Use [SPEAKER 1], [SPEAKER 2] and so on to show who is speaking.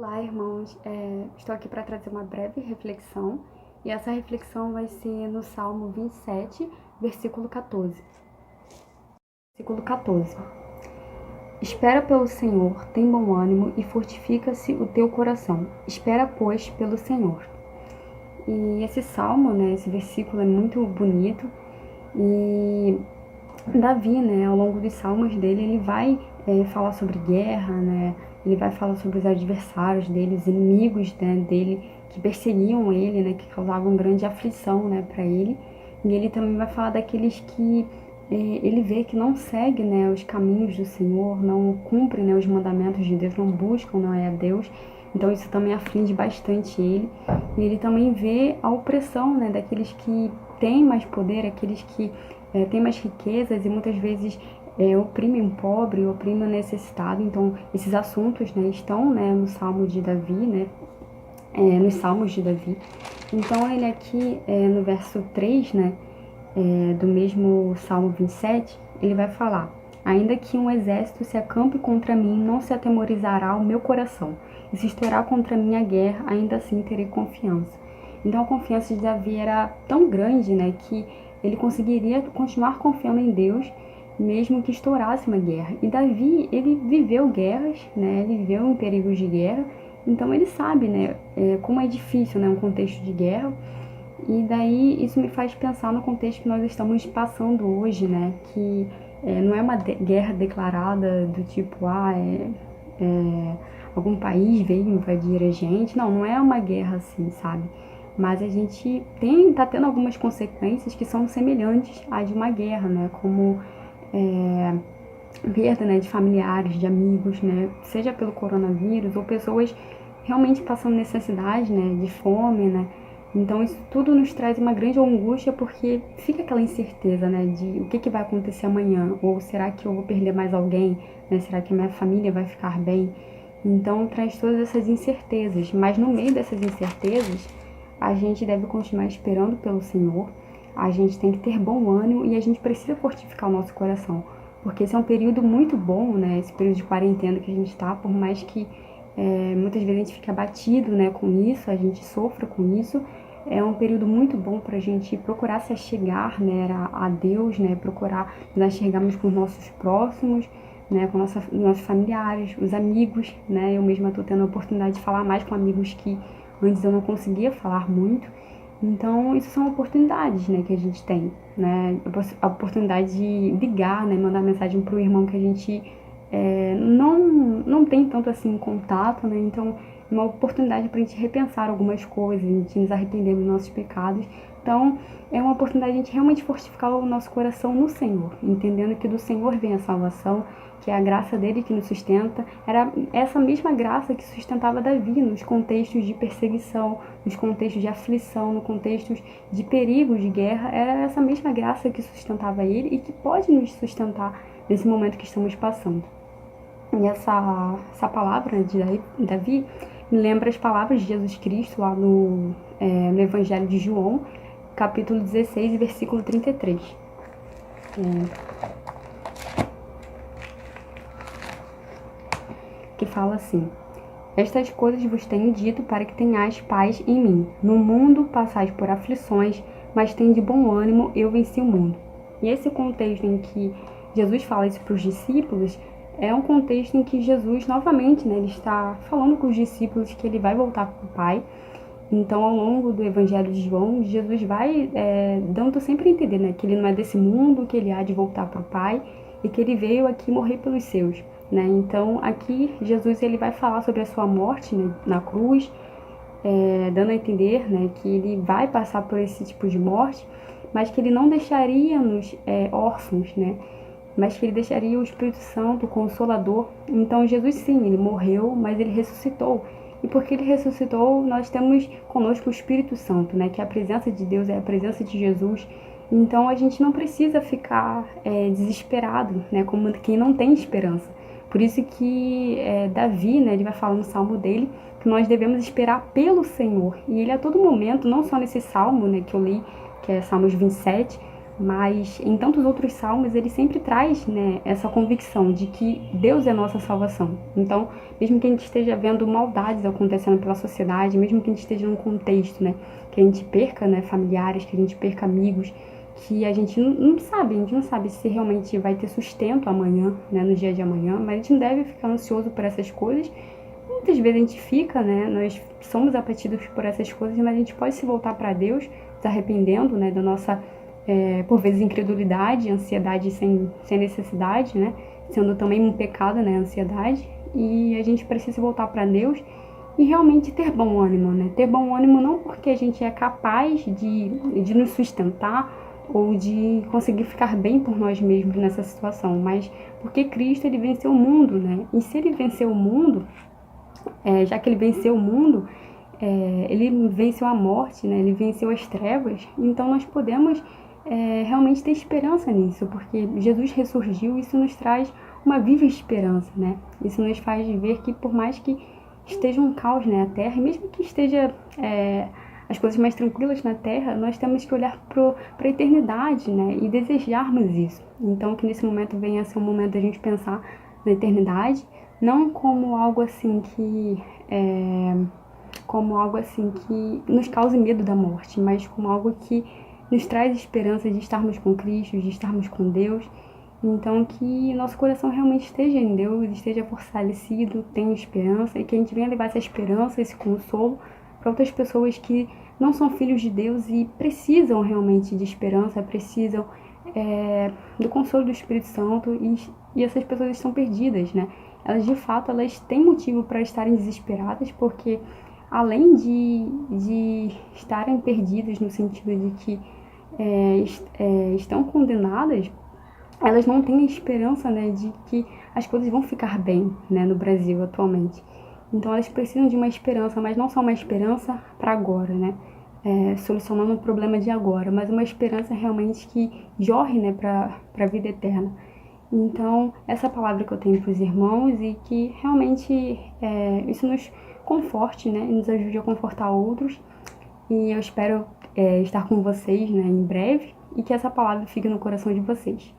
[SPEAKER 1] Olá, irmãos. Estou aqui para trazer uma breve reflexão e essa reflexão vai ser no Salmo 27, versículo 14. Versículo 14. Espera pelo Senhor, tem bom ânimo e fortifica-se o teu coração. Espera, pois, pelo Senhor. E esse salmo, esse versículo é muito bonito e Davi, ao longo dos salmos dele, ele vai falar sobre guerra, ele vai falar sobre os adversários dele, os inimigos dele, que perseguiam ele, que causavam grande aflição para ele. E ele também vai falar daqueles que ele vê que não seguem os caminhos do Senhor, não cumprem os mandamentos de Deus, não buscam a Deus. Então isso também aflige bastante ele. E ele também vê a opressão daqueles que têm mais poder, aqueles que têm mais riquezas e muitas vezes oprimem o pobre, oprimem o necessitado. Então esses assuntos estão no Salmo de Davi, nos Salmos de Davi. Então ele aqui no verso 3, do mesmo Salmo 27, ele vai falar: ainda que um exército se acampe contra mim, não se atemorizará o meu coração. E se estourar contra mim a guerra, ainda assim terei confiança. Então a confiança de Davi era tão grande, que ele conseguiria continuar confiando em Deus, mesmo que estourasse uma guerra. E Davi, ele viveu guerras, ele viveu em perigos de guerra, então ele sabe, como é difícil, um contexto de guerra. E daí isso me faz pensar no contexto que nós estamos passando hoje, que não é uma guerra declarada do tipo, algum país veio invadir a gente. Não é uma guerra assim, sabe? Mas a gente tá tendo algumas consequências que são semelhantes às de uma guerra, como perda de familiares, de amigos, seja pelo coronavírus ou pessoas realmente passando necessidade, de fome, Então isso tudo nos traz uma grande angústia, porque fica aquela incerteza, de o que vai acontecer amanhã, ou será que eu vou perder mais alguém, será que a minha família vai ficar bem? Então traz todas essas incertezas, mas no meio dessas incertezas, a gente deve continuar esperando pelo Senhor, a gente tem que ter bom ânimo e a gente precisa fortificar o nosso coração, porque esse é um período muito bom, esse período de quarentena que a gente está, por mais que muitas vezes a gente fique abatido, com isso, a gente sofra com isso, é um período muito bom para a gente procurar se achegar, a Deus, procurar nos achegarmos com os nossos próximos, com nossos familiares, os amigos, Eu mesma estou tendo a oportunidade de falar mais com amigos que antes eu não conseguia falar muito. Então, isso são oportunidades, que a gente tem, A oportunidade de ligar, mandar mensagem para o irmão que a gente não tem tanto assim contato, Então, é uma oportunidade para a gente repensar algumas coisas, a gente nos arrepender dos nossos pecados. Então, é uma oportunidade de a gente realmente fortificar o nosso coração no Senhor, entendendo que do Senhor vem a salvação, que é a graça dele que nos sustenta. Era essa mesma graça que sustentava Davi nos contextos de perseguição, nos contextos de aflição, nos contextos de perigo, de guerra. Era essa mesma graça que sustentava ele e que pode nos sustentar nesse momento que estamos passando. E essa palavra de Davi me lembra as palavras de Jesus Cristo lá no Evangelho de João, capítulo 16, versículo 33. Que fala assim: estas coisas vos tenho dito para que tenhais paz em mim. No mundo passais por aflições, mas tende bom ânimo, eu venci o mundo. E esse contexto em que Jesus fala isso para os discípulos é um contexto em que Jesus, novamente, ele está falando com os discípulos que ele vai voltar para o Pai. Então, ao longo do Evangelho de João, Jesus vai dando sempre a entender, que ele não é desse mundo, que ele há de voltar para o Pai e que ele veio aqui morrer pelos seus, Então, aqui, Jesus ele vai falar sobre a sua morte, na cruz, dando a entender, que ele vai passar por esse tipo de morte, mas que ele não deixaria-nos órfãos, mas que ele deixaria o Espírito Santo, o Consolador. Então Jesus sim, ele morreu, mas ele ressuscitou. E porque ele ressuscitou, nós temos conosco o Espírito Santo, que a presença de Deus é a presença de Jesus. Então a gente não precisa ficar desesperado, como quem não tem esperança. Por isso que Davi, ele vai falar no salmo dele, que nós devemos esperar pelo Senhor. E ele a todo momento, não só nesse salmo que eu li, que é Salmos 27, Mas em tantos outros salmos ele sempre traz, né, essa convicção de que Deus é nossa salvação. Então, mesmo que a gente esteja vendo maldades acontecendo pela sociedade, mesmo que a gente esteja num contexto, né, que a gente perca, né, familiares, que a gente perca amigos, que a gente não sabe, a gente não sabe se realmente vai ter sustento amanhã, né, no dia de amanhã, mas a gente não deve ficar ansioso por essas coisas. Muitas vezes a gente fica, né, nós somos abatidos por essas coisas, mas a gente pode se voltar para Deus, se arrependendo, né, da nossa por vezes incredulidade, ansiedade sem necessidade, né? Sendo também um pecado, né? A ansiedade. E a gente precisa voltar para Deus e realmente ter bom ânimo, né? Ter bom ânimo não porque a gente é capaz de nos sustentar ou de conseguir ficar bem por nós mesmos nessa situação, mas porque Cristo, ele venceu o mundo, né? E se ele venceu o mundo, já que ele venceu o mundo, ele venceu a morte, né? Ele venceu as trevas, então nós podemos realmente ter esperança nisso, porque Jesus ressurgiu, isso nos traz uma viva esperança, né? Isso nos faz ver que por mais que esteja um caos, né, a Terra, e mesmo que esteja as coisas mais tranquilas na Terra, nós temos que olhar para a eternidade, né, e desejarmos isso. Então que nesse momento venha a ser um momento da gente pensar na eternidade, não como algo assim que nos cause medo da morte, mas como algo que nos traz esperança de estarmos com Cristo, de estarmos com Deus. Então que nosso coração realmente esteja em Deus, esteja fortalecido, tenha esperança, e que a gente venha levar essa esperança, esse consolo para outras pessoas que não são filhos de Deus e precisam realmente de esperança, precisam do consolo do Espírito Santo, e essas pessoas estão perdidas, né? Elas de fato elas têm motivo para estarem desesperadas, porque além de estarem perdidas no sentido de que estão condenadas, elas não têm a esperança, né, de que as coisas vão ficar bem, né, no Brasil atualmente. Então elas precisam de uma esperança, mas não só uma esperança para agora, né, solucionando o problema de agora, mas uma esperança realmente que jorre, né, para a vida eterna. Então, essa palavra que eu tenho para os irmãos, e que realmente isso nos conforte, né, e nos ajude a confortar outros. E eu espero estar com vocês, né, em breve, e que essa palavra fique no coração de vocês.